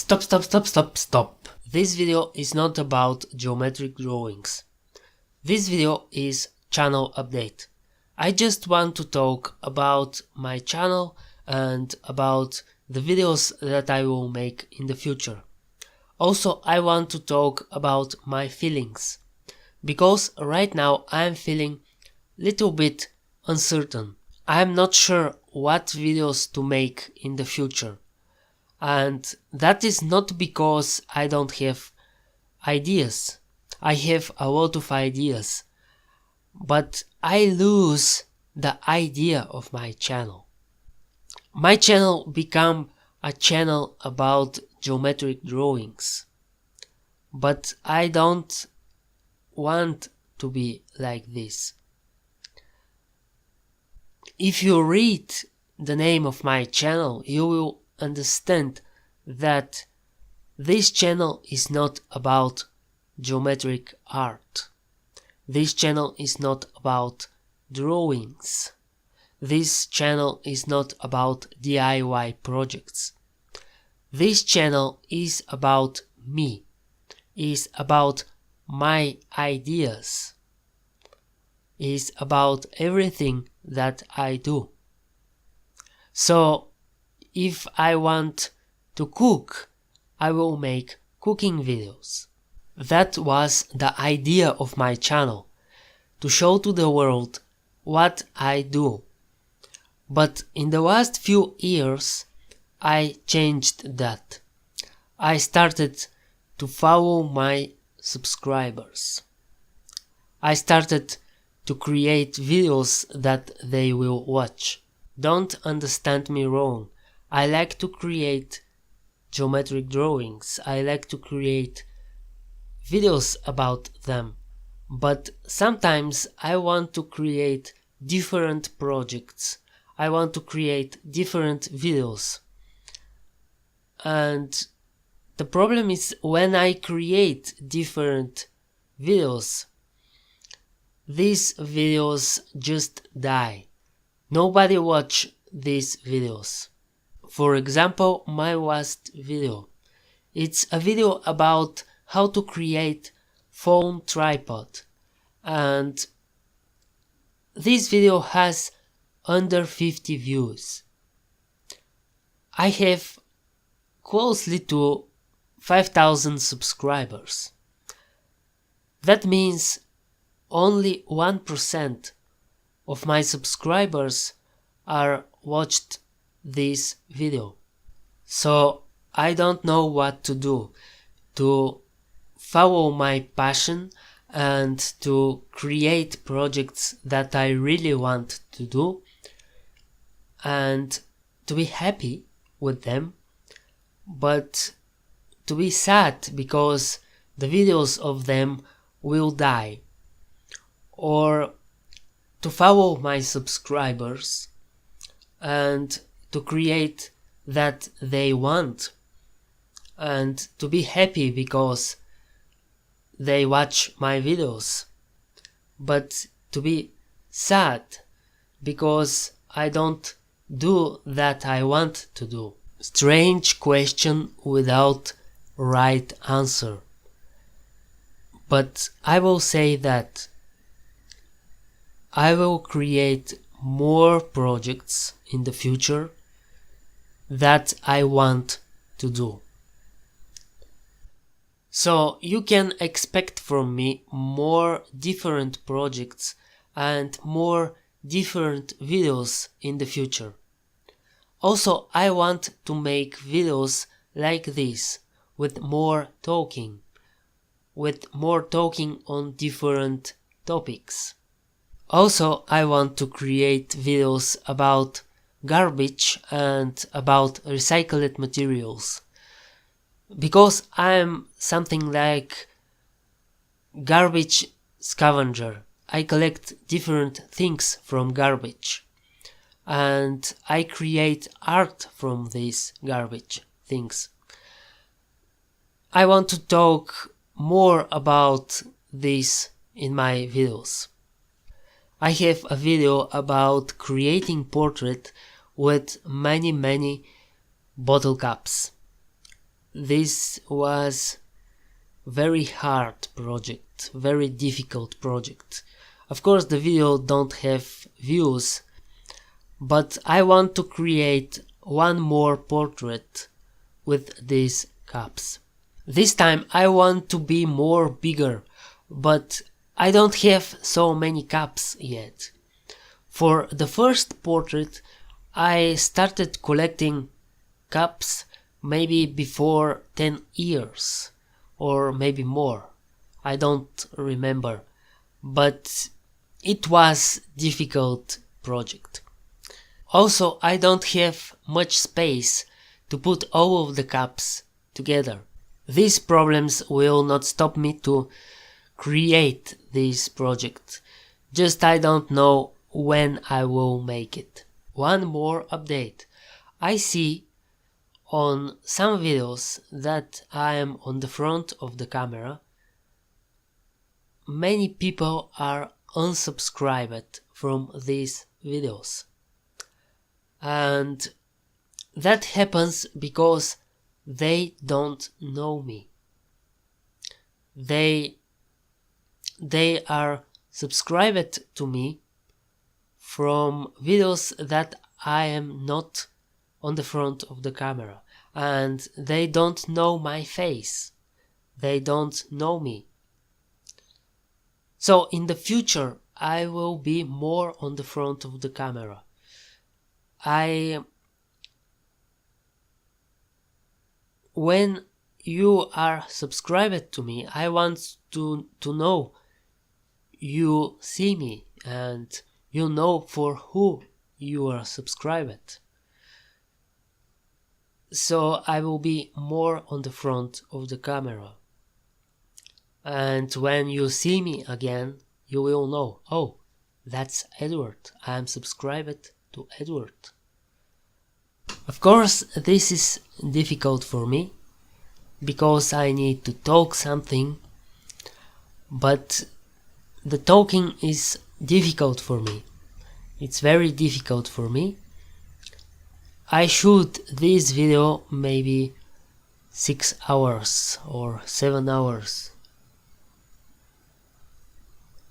Stop. This video is not about geometric drawings. This video is channel update. I just want to talk about my channel and about the videos that I will make in the future. Also, I want to talk about my feelings, because right now I'm feeling little bit uncertain. I'm not sure what videos to make in the future. And that is not because I don't have ideas. I have a lot of ideas, but I lose the idea of my channel. My channel become a channel about geometric drawings, but I don't want to be like this. If you read the name of my channel, you will understand that this channel is not about geometric art. This channel is not about drawings. This channel is not about DIY projects. This channel is about me, is about my ideas, is about everything that I do. So if I want to cook, I will make cooking videos. That was the idea of my channel, to show to the world what I do. But in the last few years, I changed that. I started to follow my subscribers. I started to create videos that they will watch. Don't understand me wrong. I like to create geometric drawings. I like to create videos about them. But sometimes I want to create different projects. I want to create different videos. And the problem is, when I create different videos, these videos just die. Nobody watch these videos. For example, my last video. It's a video about how to create phone tripod. And this video has under 50 views. I have closely to 5,000 subscribers. That means only 1% of my subscribers are watched this video. So I don't know what to do to follow my passion and to create projects that I really want to do and to be happy with them, but to be sad because the videos of them will die, or to follow my subscribers and to create that they want, and to be happy because they watch my videos, but to be sad because I don't do that I want to do. Strange question without right answer. But I will say that I will create more projects in the future that I want to do. So you can expect from me more different projects and more different videos in the future. Also, I want to make videos like this, with more talking on different topics. Also, I want to create videos about garbage and about recycled materials, because I'm something like garbage scavenger. I collect different things from garbage and I create art from these garbage things. I want to talk more about this in my videos. I have a video about creating portrait with many bottle caps. this was very hard project, very difficult project. Of course the video don't have views, but I want to create one more portrait with these cups. This time I want to be more bigger, but I don't have so many cups yet. For the first portrait I started collecting cups maybe before 10 years or maybe more. I don't remember, but it was difficult project. Also, I don't have much space to put all of the cups together. These problems will not stop me to create this project, just I don't know when I will make it. One more update. I see on some videos that I am on the front of the camera, many people are unsubscribed from these videos. And that happens because they don't know me. They are subscribed to me from videos that I am not on the front of the camera, and they don't know my face. They don't know me. So in the future I will be more on the front of the camera. When you are subscribed to me, I want to know you see me and you know for who you are subscribed. So I will be more on the front of the camera. And when you see me again, you will know, oh, that's Edward. I am subscribed to Edward. Of course, this is difficult for me because I need to talk something, but the talking is difficult for me. It's very difficult for me. I shoot this video maybe 6 hours or 7 hours.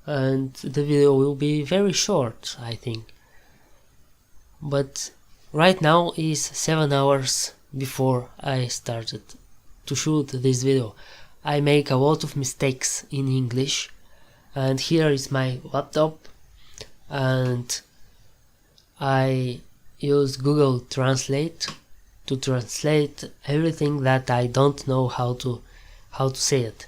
And the video will be very short, I think. But right now is 7 hours before I started to shoot this video. I make a lot of mistakes in English, and here is my laptop, and I use Google Translate to translate everything that I don't know how to say it.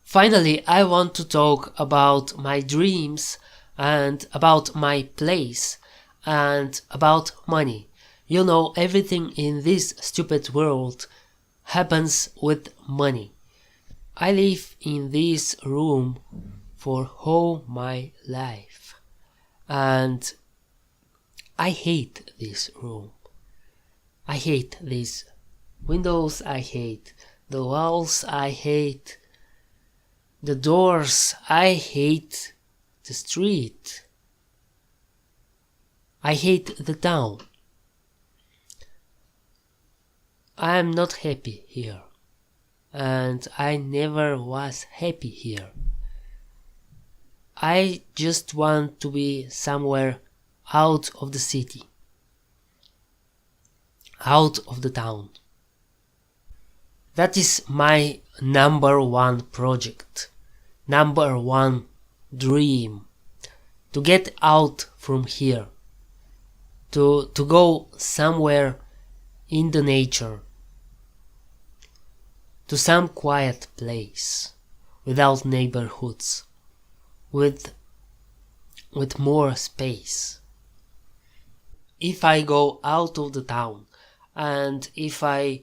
Finally, I want to talk about my dreams and about my place and about money. You know, everything in this stupid world happens with money. I live in this room for all my life, and I hate this room. I hate these windows, I hate the walls, I hate the doors, I hate the street. I hate the town. I am not happy here, and I never was happy here. I just want to be somewhere out of the city, out of the town. That is my number one project, number one dream, to get out from here, to go somewhere in the nature, to some quiet place, without neighborhoods, with more space. If I go out of the town and if I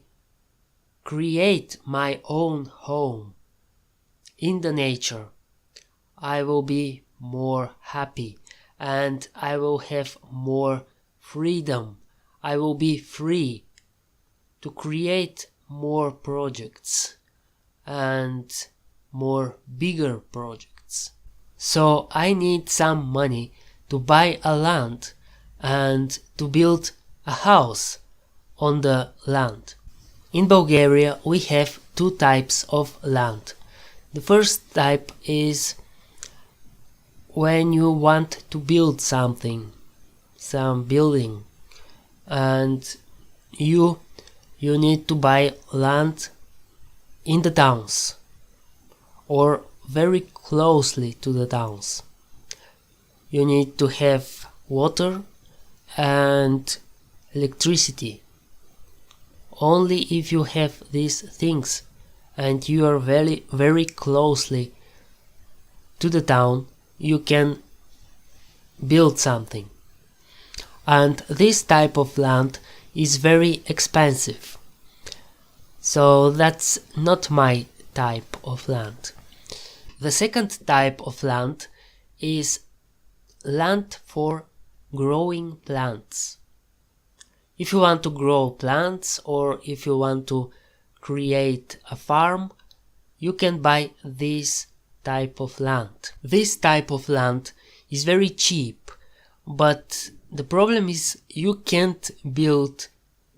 create my own home in the nature, I will be more happy and I will have more freedom. I will be free to create more projects and more bigger projects. So I need some money to buy a land and to build a house on the land. In Bulgaria we have two types of land. The first type is when you want to build something, some building, and you need to buy land in the towns or very closely to the towns. You need to have water and electricity. Only if you have these things and you are very closely to the town, you can build something. And this type of land is very expensive. So that's not my type of land. The second type of land is land for growing plants. If you want to grow plants or if you want to create a farm, you can buy this type of land. This type of land is very cheap, but the problem is you can't build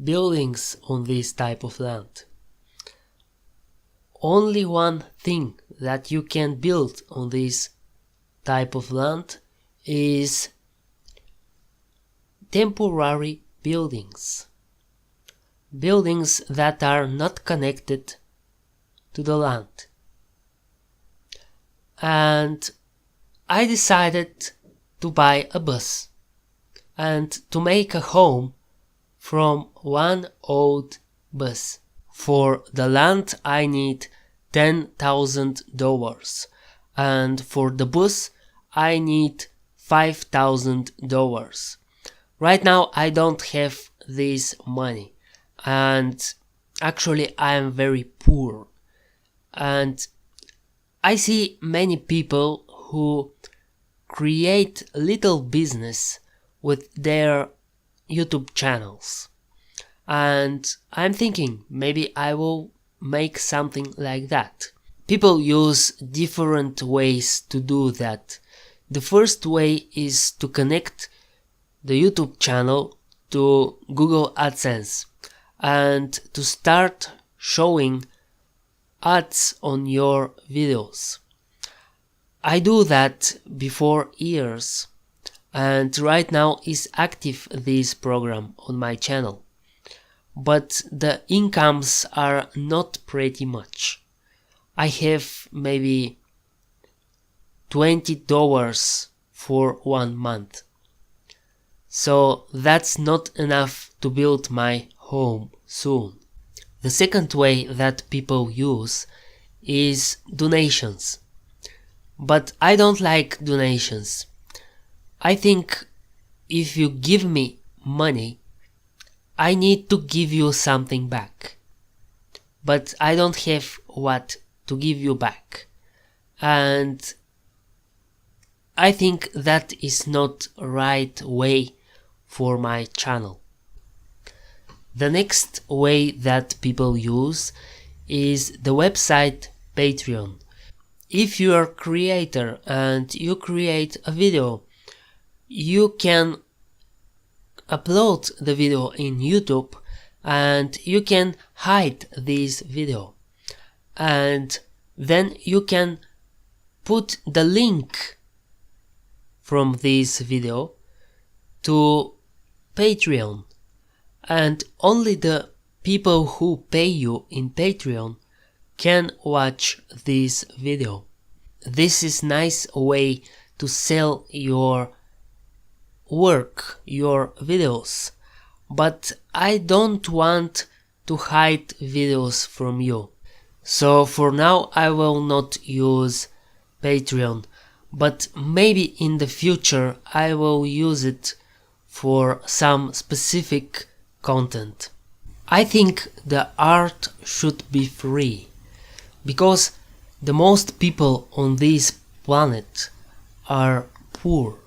buildings on this type of land. Only one thing that you can build on this type of land is temporary buildings. Buildings that are not connected to the land. And I decided to buy a bus and to make a home from one old bus. For the land I need $10,000 and for the bus I need $5,000. Right now I don't have this money and actually I am very poor, and I see many people who create little business with their YouTube channels, and I'm thinking maybe I will make something like that. People use different ways to do that. The first way is to connect the YouTube channel to Google AdSense and to start showing ads on your videos. I do that before years, and right now is active this program on my channel. But the incomes are not pretty much. I have maybe $20 for 1 month. So that's not enough to build my home soon. The second way that people use is donations. But I don't like donations. I think if you give me money, I need to give you something back. But I don't have what to give you back. And I think that is not the right way for my channel. The next way that people use is the website Patreon. If you are a creator and you create a video, you can upload the video in YouTube and you can hide this video, and then you can put the link from this video to Patreon, and only the people who pay you in Patreon can watch this video. This is a nice way to sell your work, your videos, but I don't want to hide videos from you. So for now I will not use Patreon, but maybe in the future I will use it for some specific content. I think the art should be free, because the most people on this planet are poor.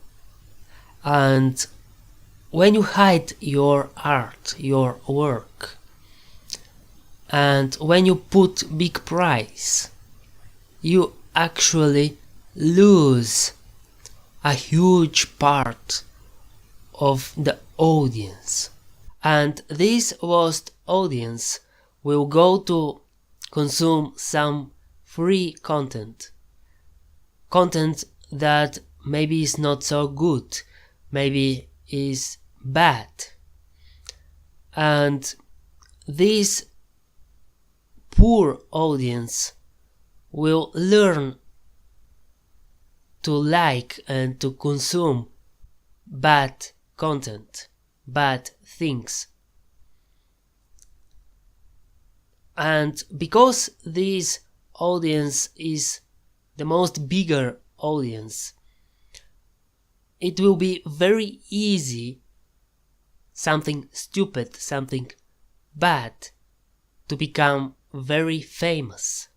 And when you hide your art, your work, and when you put big price, you actually lose a huge part of the audience. And this lost audience will go to consume some free content that maybe is not so good, maybe is bad. And this poor audience will learn to like and to consume bad content, bad things. And because this audience is the most bigger audience, it will be very easy something stupid, something bad, to become very famous.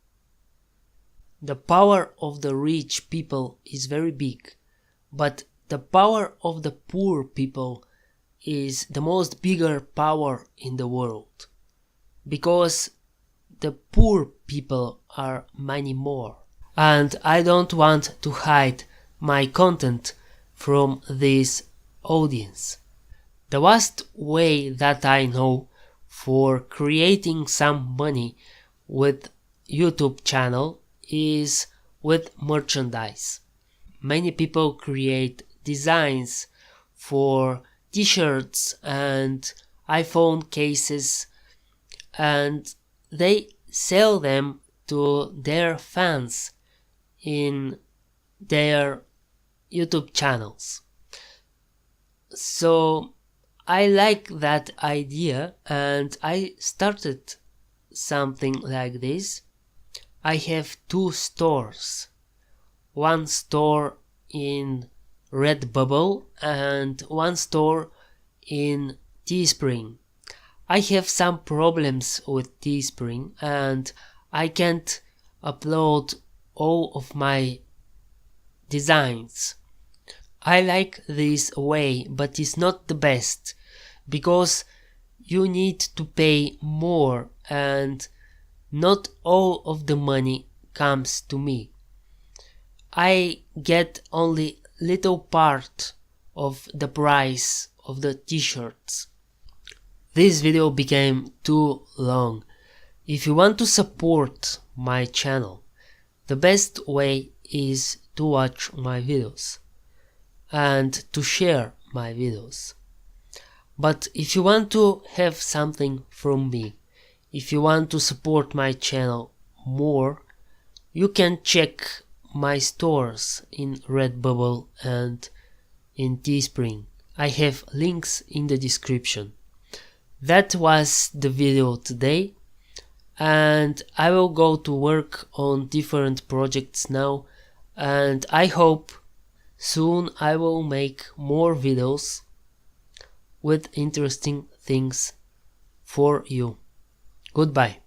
The power of the rich people is very big, but the power of the poor people is the most bigger power in the world, because the poor people are many more. And I don't want to hide my content from this audience. The worst way that I know for creating some money with YouTube channel is with merchandise. Many people create designs for t-shirts and iPhone cases, and they sell them to their fans in their YouTube channels. So I like that idea and I started something like this. I have 2 stores. One store in Redbubble and one store in Teespring. I have some problems with Teespring and I can't upload all of my designs. I like this way, but it's not the best, because you need to pay more and not all of the money comes to me. I get only little part of the price of the t-shirts. This video became too long. If you want to support my channel, the best way is to watch my videos and to share my videos. But if you want to have something from me, if you want to support my channel more, you can check my stores in Redbubble and in Teespring. I have links in the description. That was the video today, and I will go to work on different projects now, and I hope soon I will make more videos with interesting things for you. Goodbye.